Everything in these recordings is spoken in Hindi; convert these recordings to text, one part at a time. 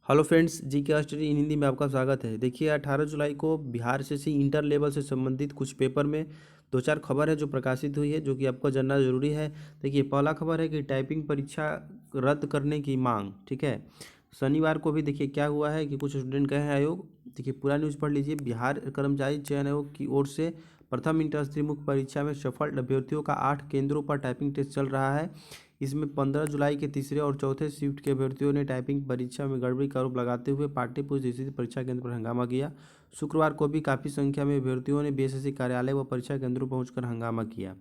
हेलो फ्रेंड्स, जी के स्टडी इन हिंदी में आपका स्वागत है। देखिए 18 जुलाई को बिहार एसएससी इंटर लेवल से संबंधित कुछ पेपर में दो चार खबर है जो प्रकाशित हुई है, जो कि आपको जानना जरूरी है। देखिए पहला खबर है कि टाइपिंग परीक्षा रद्द करने की मांग। ठीक है, शनिवार को भी देखिए क्या हुआ है कि कुछ स्टूडेंट गए हैं आयोग। देखिए पूरा न्यूज़ पढ़ लीजिए। बिहार कर्मचारी चयन आयोग की ओर से प्रथम इंटर स्तरीय मुख्य परीक्षा में सफल अभ्यर्थियों का 8 केंद्रों पर टाइपिंग टेस्ट चल रहा है। इसमें 15 जुलाई के तीसरे और चौथे शिफ्ट के अभ्यर्थियों ने टाइपिंग परीक्षा में गड़बड़ी का आरोप लगाते हुए पाटलिपुत्र पुलिस परीक्षा केंद्र पर हंगामा किया। शुक्रवार को भी काफ़ी संख्या में अभ्यर्थियों ने बीएसएससी कार्यालय व परीक्षा केंद्रों पहुंचकर हंगामा किया।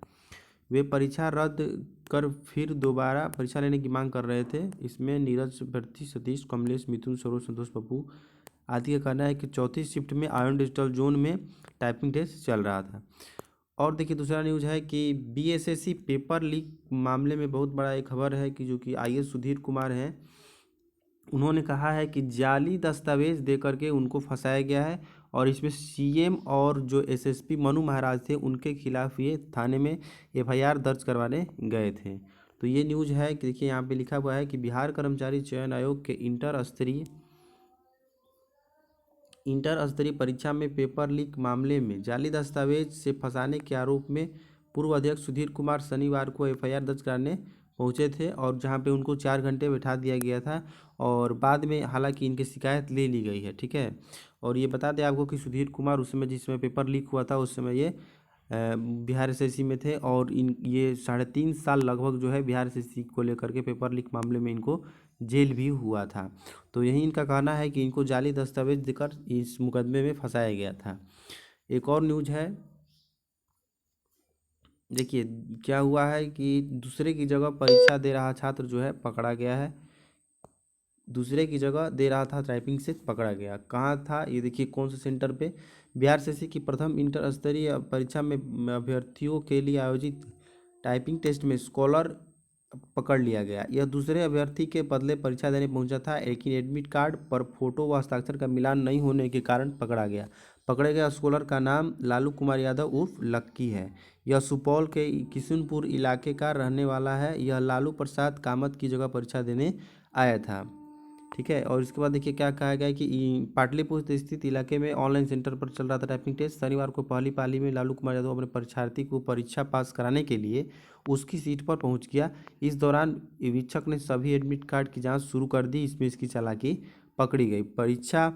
वे परीक्षा रद्द कर फिर दोबारा परीक्षा लेने की मांग कर रहे थे। इसमें नीरज भर्ती, सतीश, कमलेश, मिथुन, सरोज, संतोष, पप्पू आदि का कहना है कि चौथी शिफ्ट में आयन डिजिटल जोन में टाइपिंग टेस्ट चल रहा था। और देखिए दूसरा न्यूज़ है कि बीएसएससी पेपर लीक मामले में बहुत बड़ा एक खबर है कि जो कि आईएएस सुधीर कुमार हैं, उन्होंने कहा है कि जाली दस्तावेज दे करके उनको फंसाया गया है और इसमें सीएम और जो एसएसपी मनु महाराज थे उनके खिलाफ ये थाने में एफआईआर दर्ज करवाने गए थे। तो ये न्यूज़ है कि देखिए यहाँ पे लिखा हुआ है कि बिहार कर्मचारी चयन आयोग के इंटर स्तरीय परीक्षा में पेपर लीक मामले में जाली दस्तावेज से फंसाने के आरोप में पूर्व अध्यक्ष सुधीर कुमार शनिवार को एफआईआर दर्ज कराने पहुंचे थे और जहां पे उनको 4 घंटे बैठा दिया गया था और बाद में हालांकि इनकी शिकायत ले ली गई है। ठीक है, और ये बता दें आपको कि सुधीर कुमार उस समय जिस समय पेपर लीक हुआ था उस समय ये बिहार एसएससी में थे और इन ये 3.5 साल लगभग जो है बिहार एसएससी को लेकर के पेपर लीक मामले में इनको जेल भी हुआ था। तो यही इनका कहना है कि इनको जाली दस्तावेज देकर इस मुकदमे में फंसाया गया था। एक और न्यूज़ है, देखिए क्या हुआ है कि दूसरे की जगह परीक्षा दे रहा छात्र जो है पकड़ा गया है। दूसरे की जगह दे रहा था टाइपिंग से पकड़ा गया। कहाँ था ये देखिए, कौन से सेंटर पे? बिहार एसएससी की प्रथम इंटर स्तरीय परीक्षा में अभ्यर्थियों के लिए आयोजित टाइपिंग टेस्ट में स्कॉलर पकड़ लिया गया। यह दूसरे अभ्यर्थी के बदले परीक्षा देने पहुंचा था, लेकिन एडमिट कार्ड पर फोटो व हस्ताक्षर का मिलान नहीं होने के कारण पकड़ा गया। पकड़े गए स्कॉलर का नाम लालू कुमार यादव उर्फ लक्की है। यह सुपौल के किशुनपुर इलाके का रहने वाला है। यह लालू प्रसाद कामत की जगह परीक्षा देने आया था। ठीक है, और इसके बाद देखिए क्या कहा गया है कि पाटलिपुत्र स्थित इलाके में ऑनलाइन सेंटर पर चल रहा था टाइपिंग टेस्ट। शनिवार को पहली पाली में लालू कुमार यादव अपने परीक्षार्थी को परीक्षा पास कराने के लिए उसकी सीट पर पहुंच गया। इस दौरान वीक्षक ने सभी एडमिट कार्ड की जांच शुरू कर दी। इसमें इसकी चालाकी पकड़ी गई। परीक्षा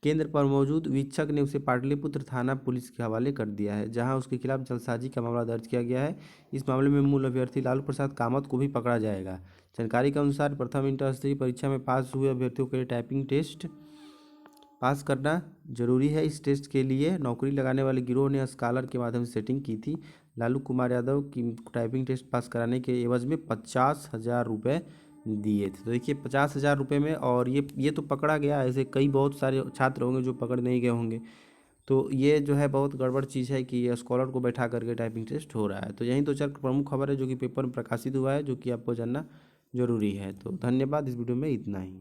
केंद्र पर मौजूद वीक्षक ने उसे पाटलिपुत्र थाना पुलिस के हवाले कर दिया है, जहां उसके खिलाफ जालसाजी का मामला दर्ज किया गया है। इस मामले में मूल अभ्यर्थी लालू प्रसाद कामत को भी पकड़ा जाएगा। जानकारी के अनुसार प्रथम इंटर स्तरीय परीक्षा में पास हुए अभ्यर्थियों के लिए टाइपिंग टेस्ट पास करना जरूरी है। इस टेस्ट के लिए नौकरी लगाने वाले गिरोह ने स्कॉलर के माध्यम से सेटिंग की थी। लालू कुमार यादव की टाइपिंग टेस्ट पास कराने के एवज में 50,000 रुपये दिए थे। तो देखिए 50,000 रुपये में, और ये तो पकड़ा गया। ऐसे कई बहुत सारे छात्र होंगे जो पकड़ नहीं गए होंगे। तो ये जो है बहुत गड़बड़ चीज़ है कि ये स्कॉलर को बैठा करके टाइपिंग टेस्ट हो रहा है। तो यही दो चार प्रमुख खबर है जो कि पेपर में प्रकाशित हुआ है, जो कि आपको जानना जरूरी है। तो धन्यवाद, इस वीडियो में इतना ही।